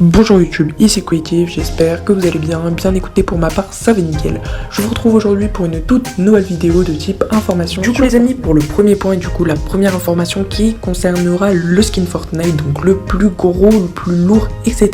Bonjour YouTube, ici Creative, j'espère que vous allez bien écouté pour ma part, ça va nickel. Je vous retrouve aujourd'hui pour une toute nouvelle vidéo de type information. Du coup les amis, pour le premier point, la première information qui concernera le skin Fortnite, donc le plus gros, le plus lourd, etc.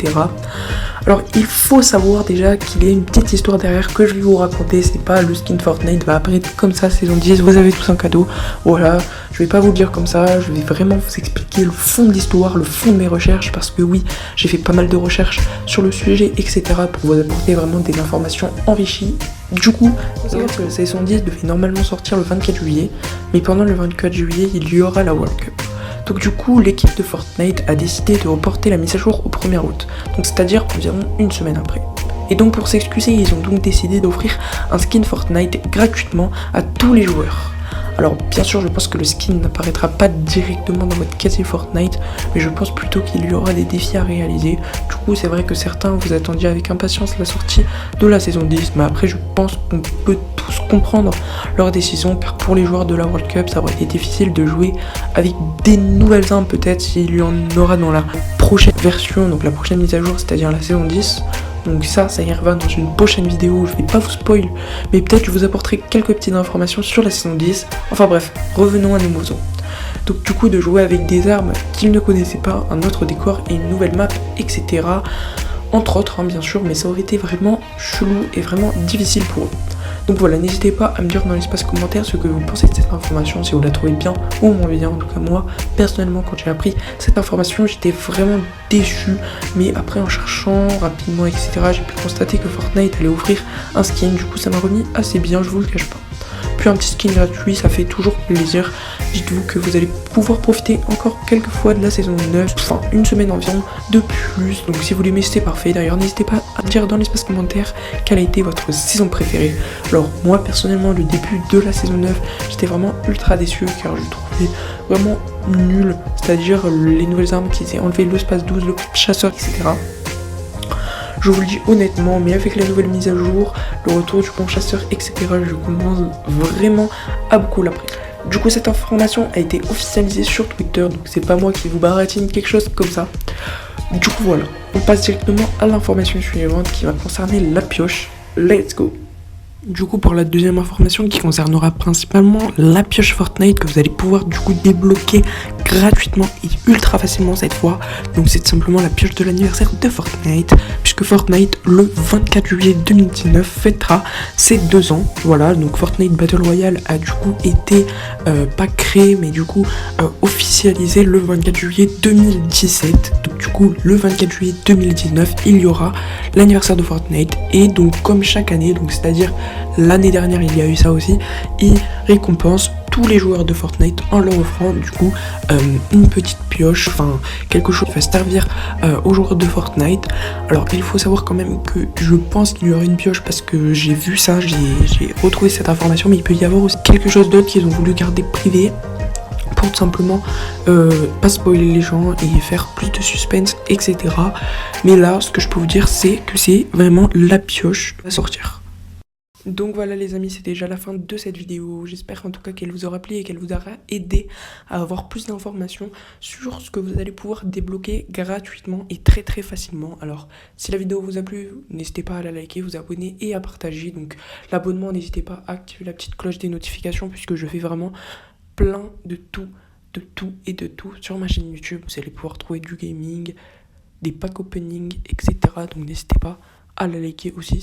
Alors il faut savoir déjà qu'il y a une petite histoire derrière que je vais vous raconter, c'est pas le skin Fortnite va apparaître comme ça saison 10, vous avez tous un cadeau, voilà, je vais pas vous le dire comme ça, je vais vraiment vous expliquer le fond de l'histoire, le fond de mes recherches, parce que oui, j'ai fait pas mal de recherches sur le sujet, etc. pour vous apporter vraiment des informations enrichies. Du coup, la saison 10 devait normalement sortir le 24 juillet, mais pendant le 24 juillet, il y aura la World Cup. Donc du coup, l'équipe de Fortnite a décidé de reporter la mise à jour au 1er août, donc c'est-à-dire environ une semaine après. Et donc pour s'excuser, ils ont donc décidé d'offrir un skin Fortnite gratuitement à tous les joueurs. Alors bien sûr, je pense que le skin n'apparaîtra pas directement dans votre casier Fortnite, mais je pense plutôt qu'il y aura des défis à réaliser. Du coup, c'est vrai que certains vous attendiez avec impatience la sortie de la saison 10, mais après je pense qu'on peut tous comprendre leur décision, car pour les joueurs de la World Cup, ça aurait été difficile de jouer avec des nouvelles armes peut-être s'il y en aura dans la prochaine version, donc la prochaine mise à jour, c'est-à-dire la saison 10. Donc ça y reviendra dans une prochaine vidéo, je vais pas vous spoil, mais peut-être je vous apporterai quelques petites informations sur la saison 10. Enfin bref, revenons à nos moutons. Donc du coup de jouer avec des armes qu'ils ne connaissaient pas, un autre décor et une nouvelle map, etc. Entre autres, bien sûr, mais ça aurait été vraiment chelou et vraiment difficile pour eux. Donc voilà, n'hésitez pas à me dire dans l'espace commentaire ce que vous pensez de cette information, si vous la trouvez bien ou moins bien. En tout cas moi, personnellement, quand j'ai appris cette information, j'étais vraiment déçu. Mais après en cherchant rapidement, etc., j'ai pu constater que Fortnite allait offrir un skin. Du coup ça m'a remis assez bien, je vous le cache pas. Puis un petit skin gratuit, ça fait toujours plaisir. Dites-vous que vous allez pouvoir profiter encore quelques fois de la saison 9, enfin une semaine environ de plus. Donc si vous l'aimez, c'est parfait. D'ailleurs, n'hésitez pas à me dire dans l'espace commentaire quelle a été votre saison préférée. Alors moi, personnellement, le début de la saison 9, j'étais vraiment ultra déçu car je trouvais vraiment nul. C'est-à-dire les nouvelles armes qui étaient enlevées, le space 12, le chasseur, etc. Je vous le dis honnêtement, mais avec la nouvelle mise à jour, le retour du bon chasseur, etc., je commence vraiment à beaucoup l'apprécier. Du coup, cette information a été officialisée sur Twitter, donc c'est pas moi qui vous baratine quelque chose comme ça. Du coup, voilà, on passe directement à l'information suivante qui va concerner la pioche. Let's go! Du coup, pour la deuxième information qui concernera principalement la pioche Fortnite que vous allez pouvoir du coup débloquer gratuitement et ultra facilement cette fois. Donc c'est simplement la pioche de l'anniversaire de Fortnite, puisque Fortnite le 24 juillet 2019 fêtera ses 2 ans. Voilà, donc Fortnite Battle Royale a du coup été pas créé mais du coup officialisé le 24 juillet 2017. Donc du coup le 24 juillet 2019 il y aura l'anniversaire de Fortnite, et donc comme chaque année, donc c'est-à-dire l'année dernière il y a eu ça aussi, il récompense tous les joueurs de Fortnite en leur offrant du coup une petite pioche, enfin quelque chose qui va servir aux joueurs de Fortnite. Alors il faut savoir quand même que je pense qu'il y aura une pioche parce que j'ai vu ça, j'ai retrouvé cette information, mais il peut y avoir aussi quelque chose d'autre qu'ils ont voulu garder privé pour tout simplement pas spoiler les gens et faire plus de suspense, etc. Mais là, ce que je peux vous dire, c'est que c'est vraiment la pioche qui va sortir. Donc voilà les amis, c'est déjà la fin de cette vidéo. J'espère en tout cas qu'elle vous aura plu et qu'elle vous aura aidé à avoir plus d'informations sur ce que vous allez pouvoir débloquer gratuitement et très très facilement. Alors si la vidéo vous a plu, n'hésitez pas à la liker, vous abonner et à partager. Donc l'abonnement, n'hésitez pas à activer la petite cloche des notifications, puisque je fais vraiment plein de tout sur ma chaîne YouTube. Vous allez pouvoir trouver du gaming, des packs opening, etc. Donc n'hésitez pas à la liker aussi.